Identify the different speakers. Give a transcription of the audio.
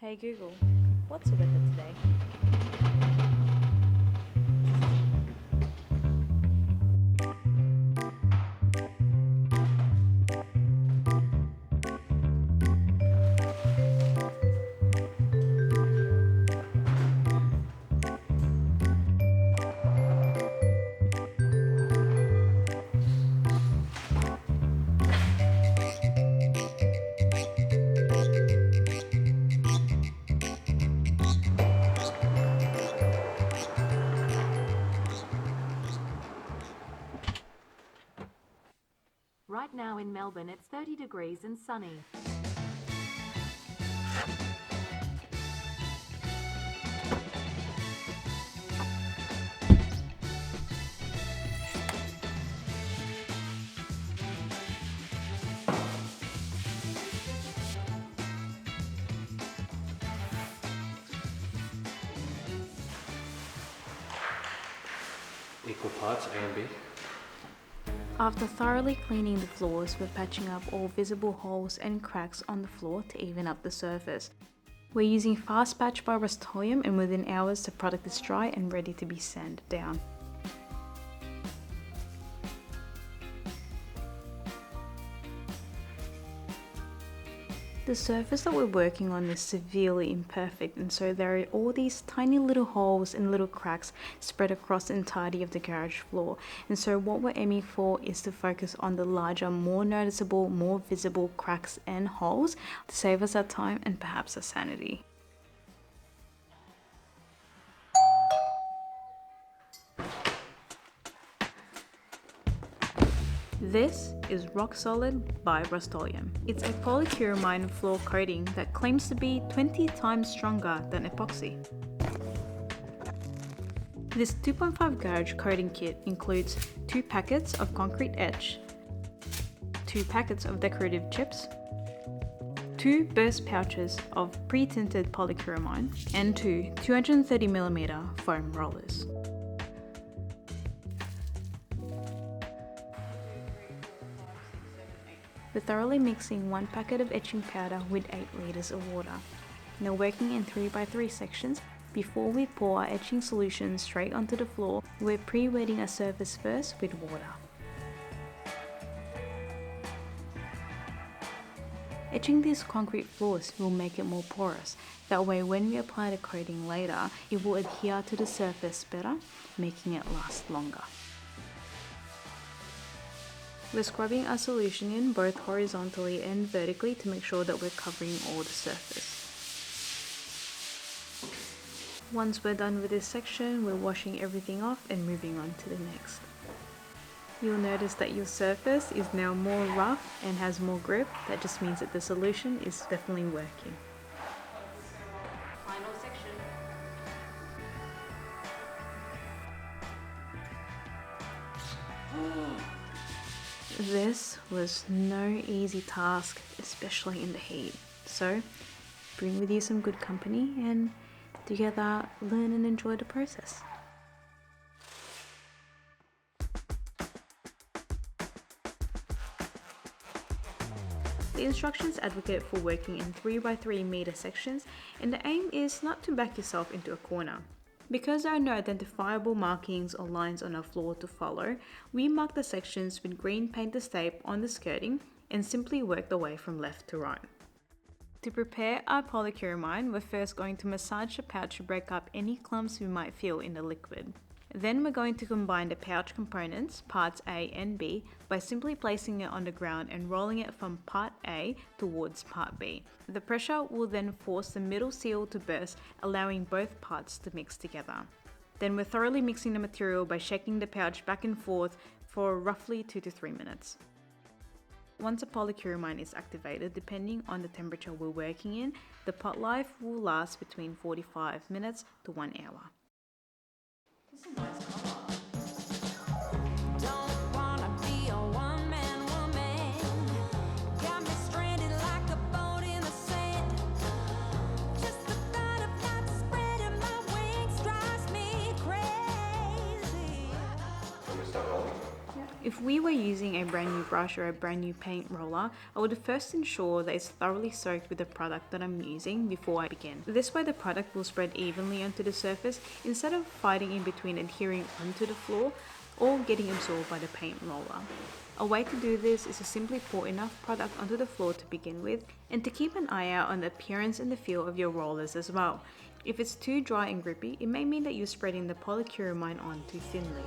Speaker 1: Hey Google, what's the weather today? Right now in Melbourne, it's 30 degrees and sunny.
Speaker 2: Equal parts A and B.
Speaker 1: After thoroughly cleaning the floors, we're patching up all visible holes and cracks on the floor to even up the surface. We're using Fast Patch by Rust-oleum, and within hours the product is dry and ready to be sanded down. The surface that we're working on is severely imperfect, and so there are all these tiny little holes and little cracks spread across the entirety of the garage floor. And so what we're aiming for is to focus on the larger, more noticeable, more visible cracks and holes to save us our time and perhaps our sanity. This is Rocksolid by Rust-oleum. It's a polycuramine floor coating that claims to be 20 times stronger than epoxy. This 2.5 gauge coating kit includes 2 packets of concrete etch, 2 packets of decorative chips, 2 burst pouches of pre-tinted polycuramine, and 2 230mm foam rollers. We're thoroughly mixing 1 packet of etching powder with 8 litres of water. Now working in 3x3 sections, before we pour our etching solution straight onto the floor, we're pre-wetting our surface first with water. Etching these concrete floors will make it more porous. That way when we apply the coating later, it will adhere to the surface better, making it last longer. We're scrubbing our solution in both horizontally and vertically to make sure that we're covering all the surface. Once we're done with this section, we're washing everything off and moving on to the next. You'll notice that your surface is now more rough and has more grip. That just means that the solution is definitely working. Final section. This was no easy task, especially in the heat. So bring with you some good company and together learn and enjoy the process. The instructions advocate for working in 3x3 meter sections, and the aim is not to back yourself into a corner. Because there are no identifiable markings or lines on our floor to follow, we mark the sections with green painter's tape on the skirting and simply work the way from left to right. To prepare our polycuramine, we're first going to massage the pouch to break up any clumps we might feel in the liquid. Then we're going to combine the pouch components, parts A and B, by simply placing it on the ground and rolling it from part A towards part B. The pressure will then force the middle seal to burst, allowing both parts to mix together. Then we're thoroughly mixing the material by shaking the pouch back and forth for roughly 2 to 3 minutes. Once a polycuramine is activated, depending on the temperature we're working in, the pot life will last between 45 minutes to 1 hour. This is a nice colour. If we were using a brand new brush or a brand new paint roller, I would first ensure that it's thoroughly soaked with the product that I'm using before I begin. This way the product will spread evenly onto the surface instead of fighting in between adhering onto the floor or getting absorbed by the paint roller. A way to do this is to simply pour enough product onto the floor to begin with, and to keep an eye out on the appearance and the feel of your rollers as well. If it's too dry and grippy, it may mean that you're spreading the polycuramine on too thinly.